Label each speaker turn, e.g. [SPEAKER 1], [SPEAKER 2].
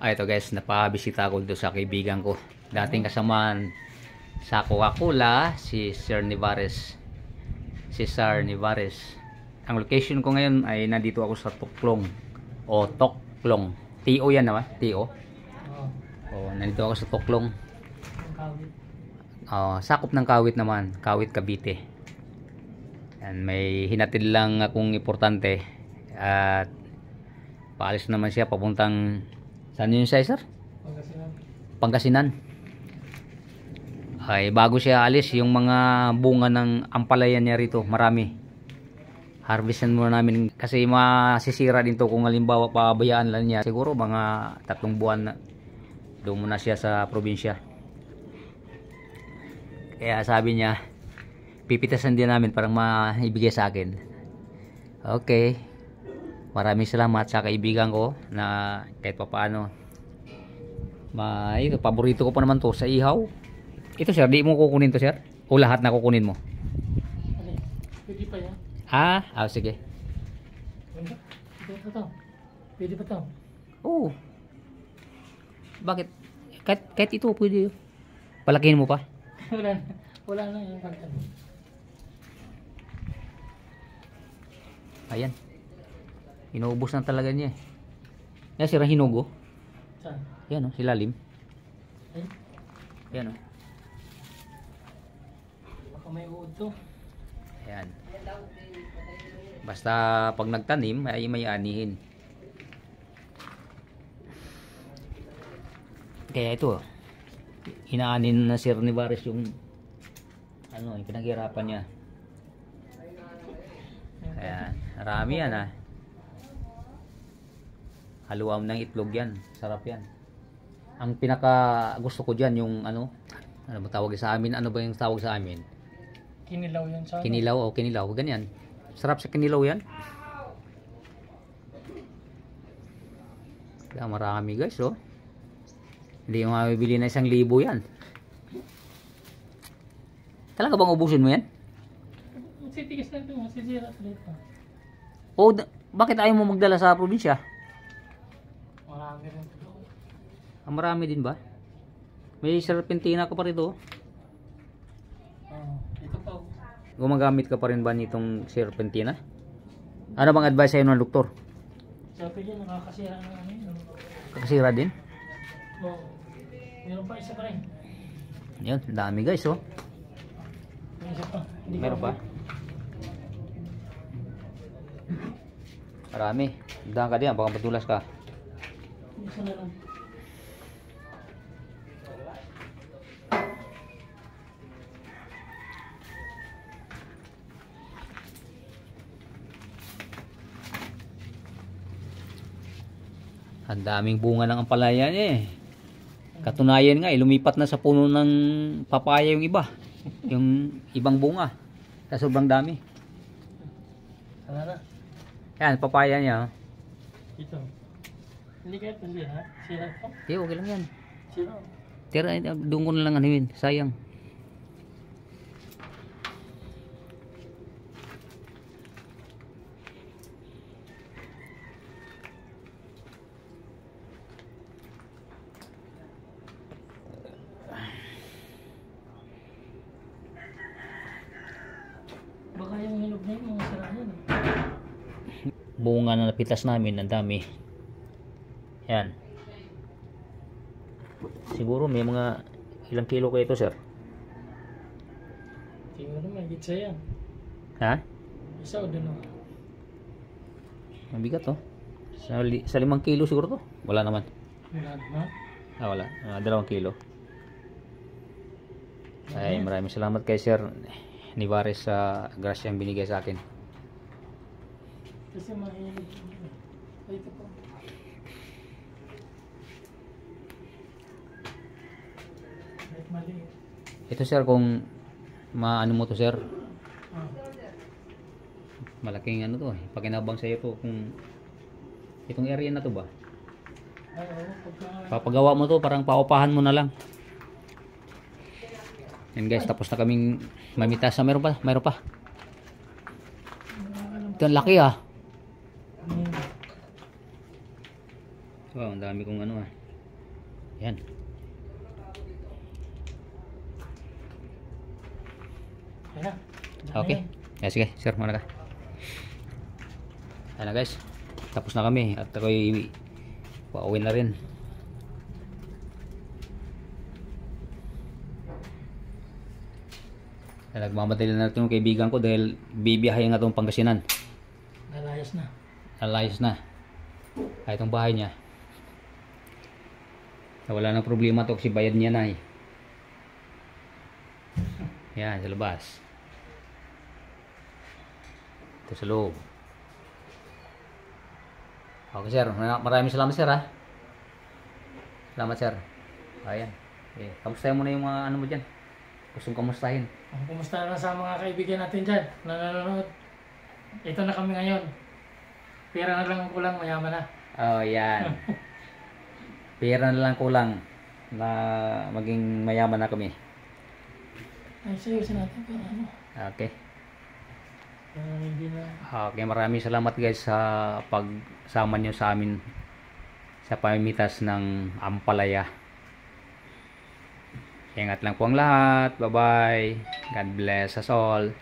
[SPEAKER 1] Ito guys, napabisita ako dito sa kaibigan ko. Dating kasamaan sa Coca-Cola, si Sir Nivares. Si Sir Nivares. Ang location ko ngayon ay nandito ako sa Tuklong. O Toklong. T.O. yan naman? T.O. Nandito ako sa Tuklong. Sakop ng Kawit naman. Kawit, Cavite. Yan, may hinatid lang akong importante. At paalis naman siya papuntang... Saan yun siya, sir? Pangasinan. Ay, bago siya alis, yung mga bunga ng ampalaya niya rito, marami. Harvestan muna namin kasi masisira din to kung halimbawa pabayaan lang niya. Siguro mga 3 buwan na doon muna siya sa probinsya. Kaya sabi niya, pipitasan din namin para maibigay sa akin. Okay. Maraming salamat sa kaibigan ko na kahit pa paano. Paborito ko pa naman to sa ihaw. Ito sir, di mo kukunin to sir? O lahat na kukunin mo?
[SPEAKER 2] Pwede pa yan.
[SPEAKER 1] Sige.
[SPEAKER 2] Pwede pa to.
[SPEAKER 1] Oo. Bakit? Kahit ito pwede. Palakihin mo pa?
[SPEAKER 2] Wala na yung kanta.
[SPEAKER 1] Ayan. Inuubos na talaga niya. Yan sira hinugo.
[SPEAKER 2] Saan?
[SPEAKER 1] Yan o, silalim.
[SPEAKER 2] Ay?
[SPEAKER 1] Yan o.
[SPEAKER 2] Baka may uod to.
[SPEAKER 1] Ayan. Basta pag nagtanim ay may anihin. Kaya ito inaanin na Sir Nivares yung yung pinaghirapan niya. Ayan. Marami yan Haluam ng itlog yan. Sarap yan. Ang pinaka gusto ko dyan yung ano ba tawag sa amin? Ano ba yung tawag sa amin?
[SPEAKER 2] Kinilaw yan sa
[SPEAKER 1] Kinilaw o kinilaw. Ganyan. Sarap sa kinilaw yan. Kaya marami guys Hindi mo mabibili na 1,000 yan. Talaga bang ubusin mo yan?
[SPEAKER 2] Masitigas lang ito. Masisira ito dito.
[SPEAKER 1] Bakit ayaw mo magdala sa probinsya?
[SPEAKER 2] Marami rin ito.
[SPEAKER 1] Marami din ba? May serpentina ka pa rito.
[SPEAKER 2] Ito pa.
[SPEAKER 1] Gumagamit ka pa rin ba nitong serpentina? Ano bang advice sa'yo ng doktor?
[SPEAKER 2] Sabi niya nakakasira ng ano yun.
[SPEAKER 1] Kakasira din?
[SPEAKER 2] Oo. Meron pa isa pa rin.
[SPEAKER 1] Yun, dami guys
[SPEAKER 2] May isa pa.
[SPEAKER 1] Meron pa? Marami. Dahan ka diyan, baka matulas ka.
[SPEAKER 2] Isa na lang.
[SPEAKER 1] Ang daming bunga ng ampalaya niya Katunayan nga lumipat na sa puno ng papaya yung iba. Yung ibang bunga. Sa sobrang dami.
[SPEAKER 2] Sana na.
[SPEAKER 1] Yan, papaya niya.
[SPEAKER 2] Ito. Hindi kaya ito sira. Sira ito.
[SPEAKER 1] Okay lang yan.
[SPEAKER 2] Sira.
[SPEAKER 1] Tira, doon ko na lang anuin. Sayang.
[SPEAKER 2] Baka yung hinog na yun, mga sira yan.
[SPEAKER 1] Bunga na napitas namin, ang dami. Yan. Siguro may mga ilang kilo kayo ito, sir?
[SPEAKER 2] Siguro may gitsa yan.
[SPEAKER 1] Ha?
[SPEAKER 2] Isa o dalawa.
[SPEAKER 1] Mabigat sa 5 kilo siguro to. Wala naman.
[SPEAKER 2] Wala na?
[SPEAKER 1] Wala. 2 kilo. Ay, maraming salamat kay Sir Nivares sa grasyang binigay sa akin.
[SPEAKER 2] Kasi mahilig. Ay, ito po. Kahit maliit.
[SPEAKER 1] Ito sir, kung maano mo to sir, malaking ano to pakinabang sa iyo to kung itong area na to ba.
[SPEAKER 2] Ay,
[SPEAKER 1] Papagawa mo to, parang paupahan mo na lang. Yan guys, tapos na kaming mamitas. Mayroon pa? Mayroon pa. Ito ang laki
[SPEAKER 2] Hmm.
[SPEAKER 1] Wow, ang dami kong ano Yan.
[SPEAKER 2] Ayan na. Dami
[SPEAKER 1] Okay.
[SPEAKER 2] yan.
[SPEAKER 1] Sige, sir, muna ka. Ayan na guys. Tapos na kami at ako'y pauwi na rin. Nagmamadali na itong kaibigan ko dahil bibiyahe nga itong Pangasinan.
[SPEAKER 2] Nalayas na.
[SPEAKER 1] Nalayas na. Kahit itong bahay niya. Wala nang problema to kasi bayad niya na eh. Yan, sa labas. Ito sa loob. Okay sir, maraming salamat sir ha. Salamat sir. Ayan. Kamustahin mo na yung mga ano mo dyan. Gustong kamustahin.
[SPEAKER 2] Kumusta na sa mga kaibigan natin dyan na nanonood? Ito na kami ngayon. Pera na lang ang kulang, mayaman na.
[SPEAKER 1] Oh, yan. Pera na lang kulang na maging mayaman na kami.
[SPEAKER 2] Ay, seryosin natin pero ano.
[SPEAKER 1] Okay.
[SPEAKER 2] Hindi na.
[SPEAKER 1] Okay, maraming salamat guys sa pagsama nyo sa amin sa pamimitas ng Ampalaya. Ingat lang po ang lahat. Bye-bye. God bless us all.